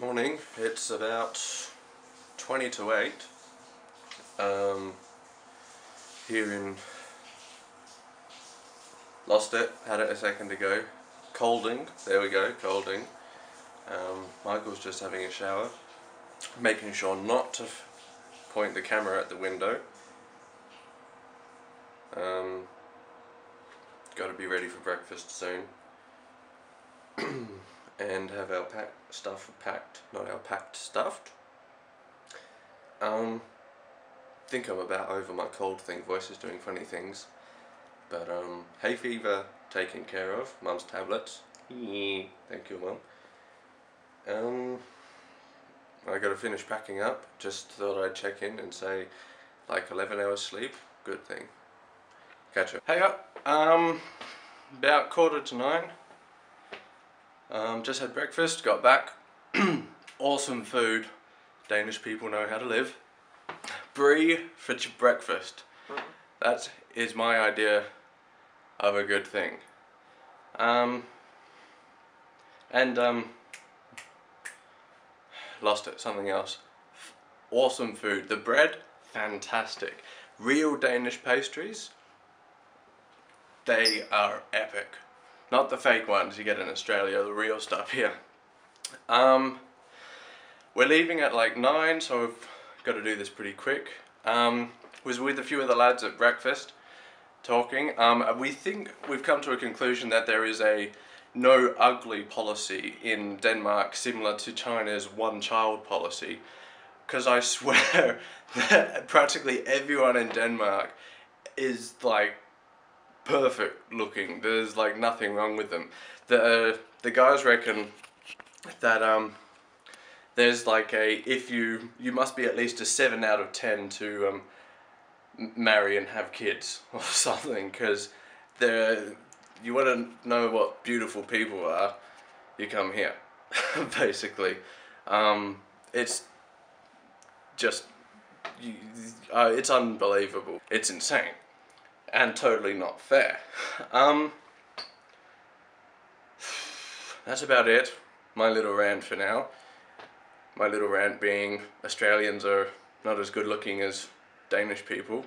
Morning, it's about 20 to 8 here in, lost it, had it a second ago, Kolding, there we go, Kolding. Michael's just having a shower, making sure not to point the camera at the window. Got to be ready for breakfast soon. And have our stuff packed, not our packed stuffed. Think I'm about over my cold thing, voice is doing funny things. But hay fever taken care of, mum's tablets. Thank you, mum. I gotta finish packing up, just thought I'd check in and say like 11 hours sleep, good thing. Catch up. Hey up, about 8:45. Just had breakfast, got back. Awesome food. Danish people know how to live. Brie for breakfast. That is my idea of a good thing. Lost it, something else. Awesome food. The bread, fantastic. Real Danish pastries, they are epic. Not the fake ones you get in Australia, the real stuff here. We're leaving at like 9, so we've got to do this pretty quick. Was with a few of the lads at breakfast, talking. We think we've come to a conclusion that there is a no ugly policy in Denmark similar to China's one-child policy. Because I swear that practically everyone in Denmark is like perfect looking. There's like nothing wrong with them. The guys reckon that there's like a, if you must be at least a 7 out of 10 to marry and have kids or something, because you want to know what beautiful people are, you come here. Basically, it's just it's unbelievable. It's insane. And totally not fair. That's about it. My little rant for now. My little rant being Australians are not as good looking as Danish people.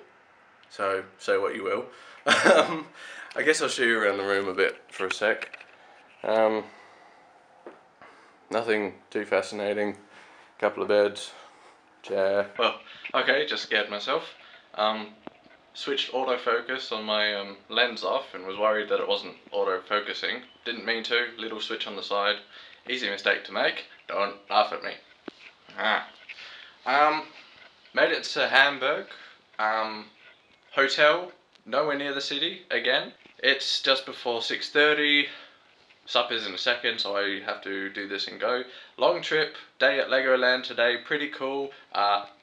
So, say what you will. I guess I'll show you around the room a bit for a sec. Nothing too fascinating. Couple of beds, chair. Well, okay, just scared myself. Switched autofocus on my lens off and was worried that it wasn't autofocusing. Didn't mean to, little switch on the side. Easy mistake to make, don't laugh at me. Made it to Hamburg. Hotel, nowhere near the city, again. It's just before 6:30, supper's in a second, so I have to do this and go. Long trip, day at Legoland today, pretty cool.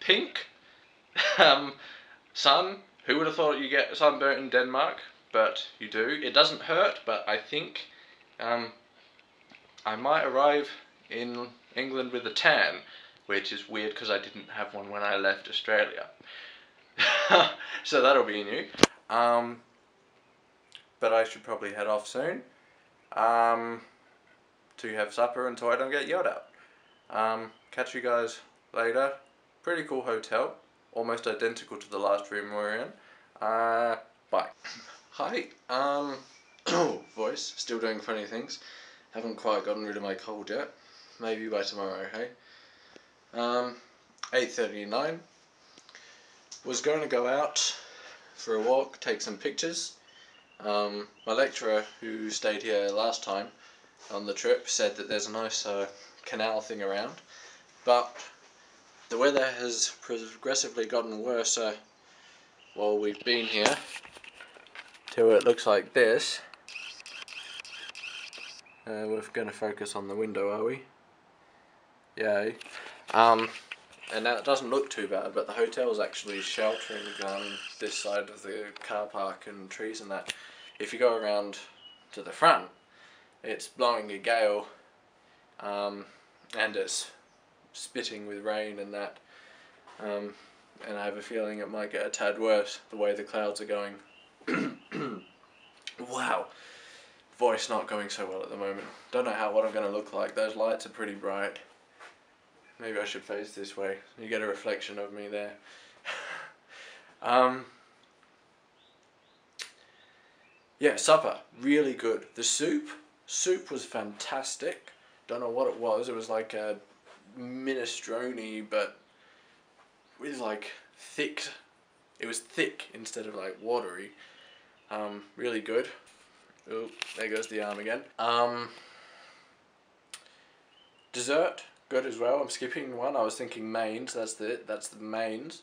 Pink, sun. Who would have thought you get sunburnt in Denmark? But you do. It doesn't hurt, but I think I might arrive in England with a tan, which is weird because I didn't have one when I left Australia. So that'll be new. But I should probably head off soon to have supper until I don't get yelled at. Catch you guys later. Pretty cool hotel. Almost identical to the last room we were in. Bye. Hi. Voice. Still doing funny things. Haven't quite gotten rid of my cold yet. Maybe by tomorrow, hey? 8:39. Was going to go out for a walk, take some pictures. My lecturer, who stayed here last time on the trip, said that there's a nice canal thing around. But the weather has progressively gotten worse while we've been here, till it looks like this. We're going to focus on the window, are we? Yay. And now it doesn't look too bad, but the hotel's actually sheltering this side of the car park and trees and that. If you go around to the front, it's blowing a gale, and it's spitting with rain and that, and I have a feeling it might get a tad worse the way the clouds are going. Wow, voice not going so well at the moment. Don't know what I'm going to look like. Those lights are pretty bright. maybe I should face this way. You get a reflection of me there. Yeah, supper, really good. The soup was fantastic. Don't know what it was. It was like a minestrone, but with like thick. It was thick instead of like watery. Really good. Oh, there goes the arm again. Dessert, good as well. I'm skipping one. I was thinking mains. That's the mains.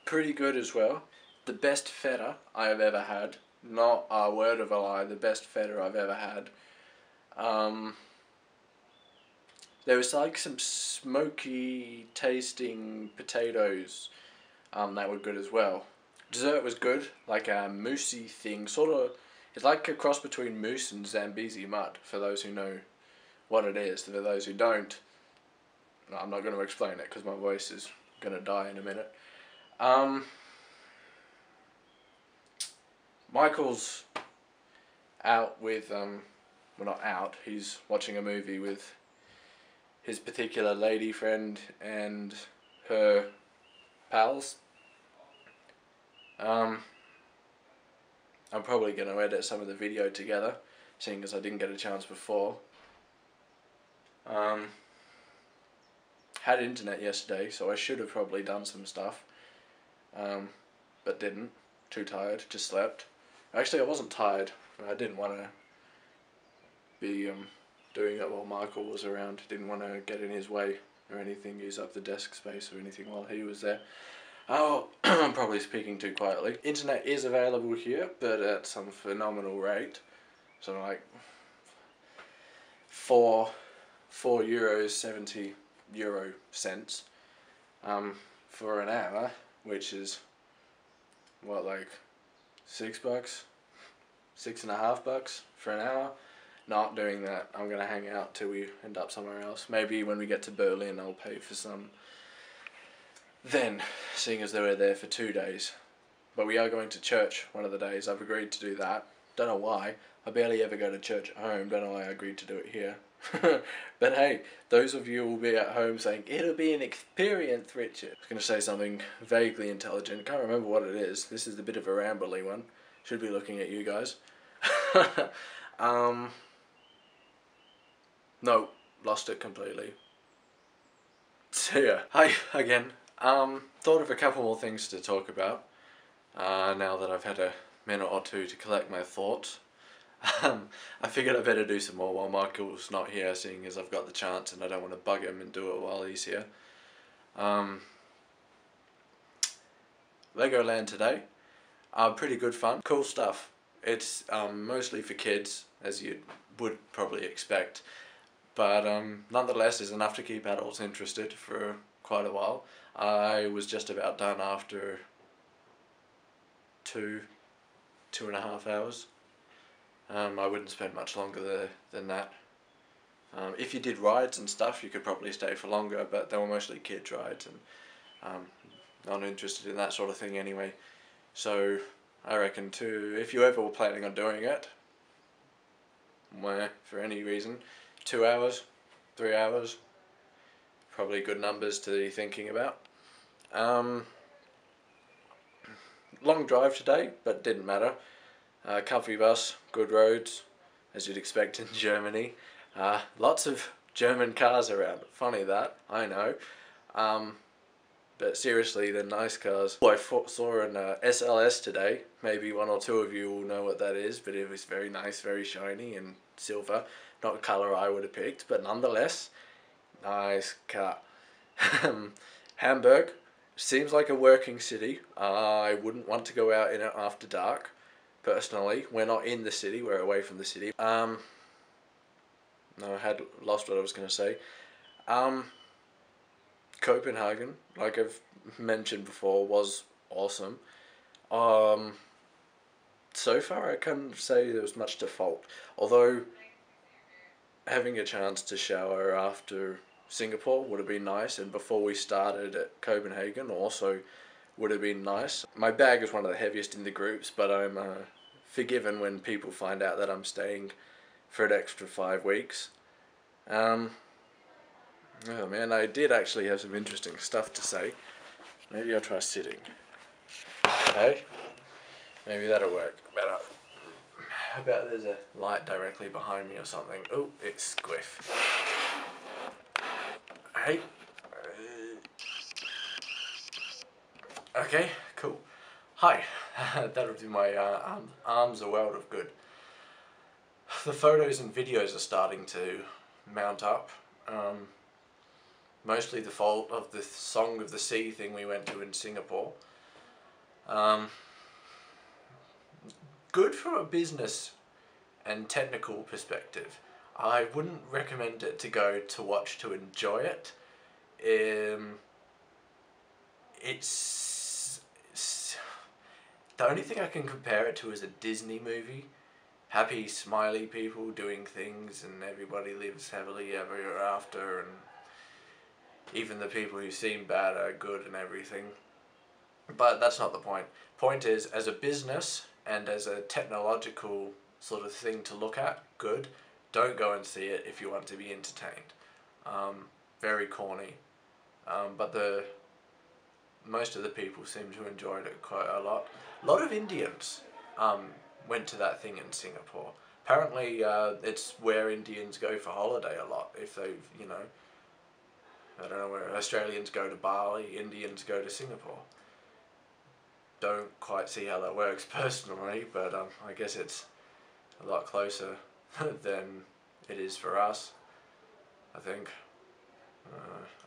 Pretty good as well. The best feta I have ever had. Not a word of a lie. The best feta I've ever had. There was like some smoky tasting potatoes. That were good as well. Dessert was good, like a moussey thing, sort of. It's like a cross between mousse and Zambezi mud. For those who know what it is, for those who don't, no, I'm not going to explain it because my voice is going to die in a minute. Michael's out with well, not out. He's watching a movie with his particular lady friend and her pals. I'm probably going to edit some of the video together, seeing as I didn't get a chance before. Had internet yesterday, so I should have probably done some stuff, but didn't. Too tired, just slept. Actually, I wasn't tired. I didn't want to be doing it while Michael was around. Didn't want to get in his way or anything, use up the desk space or anything while he was there. Oh, I'm probably speaking too quietly. Internet is available here, but at some phenomenal rate. So like €4.70 for an hour, which is what, like $6, $6.50 for an hour. Not doing that. I'm gonna hang out till we end up somewhere else. Maybe when we get to Berlin, I'll pay for some. Then, seeing as they were there for 2 days. But we are going to church one of the days. I've agreed to do that. Don't know why. I barely ever go to church at home. Don't know why I agreed to do it here. But hey, those of you who will be at home saying, it'll be an experience, Richard. I was going to say something vaguely intelligent. Can't remember what it is. This is a bit of a rambly one. Should be looking at you guys. No, lost it completely. So yeah, hi again. Thought of a couple more things to talk about, now that I've had a minute or two to collect my thoughts. I figured I better do some more while Michael's not here, seeing as I've got the chance and I don't want to bug him and do it while he's here. Legoland today. Pretty good fun. Cool stuff. It's mostly for kids, as you would probably expect. But nonetheless, is enough to keep adults interested for quite a while. I was just about done after 2.5 hours. I wouldn't spend much longer than that. If you did rides and stuff, you could probably stay for longer, but they were mostly kids' rides, and not interested in that sort of thing anyway. So I reckon if you ever were planning on doing it, for any reason, 2 hours, 3 hours, probably good numbers to be thinking about. Long drive today, but didn't matter. Comfy bus, good roads, as you'd expect in Germany. Lots of German cars around. Funny that, I know. But seriously, they're nice cars. I saw an SLS today. Maybe one or two of you will know what that is, but it was very nice, very shiny and silver. Not a colour I would have picked, but nonetheless, nice car. Hamburg seems like a working city. I wouldn't want to go out in it after dark. Personally, we're not in the city, we're away from the city. No, I had lost what I was going to say. Copenhagen, like I've mentioned before, was awesome. So far I can't say there was much to fault. Although, having a chance to shower after Singapore would have been nice, and before we started at Copenhagen also would have been nice. My bag is one of the heaviest in the groups, but I'm forgiven when people find out that I'm staying for an extra 5 weeks. Oh man, I did actually have some interesting stuff to say. Maybe I'll try sitting. Hey? Maybe that'll work better. How about there's a light directly behind me or something? Oh, it's squiff. Hey? Okay, cool. Hi. That'll do my arms a world of good. The photos and videos are starting to mount up. Mostly the fault of the Song of the Sea thing we went to in Singapore. Good from a business and technical perspective. I wouldn't recommend it to go to watch to enjoy it. It's the only thing I can compare it to is a Disney movie. Happy, smiley people doing things, and everybody lives happily ever after, and even the people who seem bad are good and everything. But that's not the point. Point is, as a business and as a technological sort of thing to look at, good. Don't go and see it if you want to be entertained. Very corny. But most of the people seem to enjoy it quite a lot. A lot of Indians went to that thing in Singapore. Apparently it's where Indians go for holiday a lot. If they've, you know, I don't know, where Australians go to Bali, Indians go to Singapore. Don't quite see how that works personally, but I guess it's a lot closer than it is for us, I think.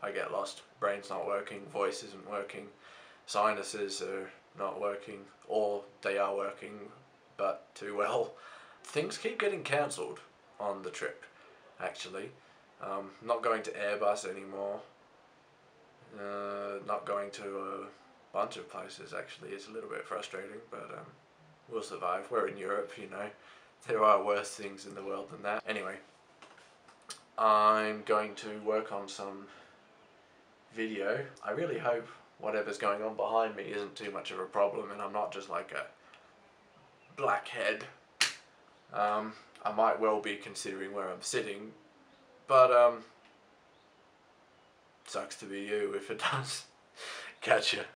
I get lost. Brain's not working, voice isn't working, sinuses are not working, or they are working, but too well. Things keep getting cancelled on the trip, actually. Not going to Airbus anymore. Not going to a bunch of places, actually. It's a little bit frustrating, but we'll survive. We're in Europe, you know. There are worse things in the world than that. Anyway, I'm going to work on some video. I really hope whatever's going on behind me isn't too much of a problem and I'm not just like a blackhead. I might well be considering where I'm sitting, but sucks to be you if it does. Catch ya.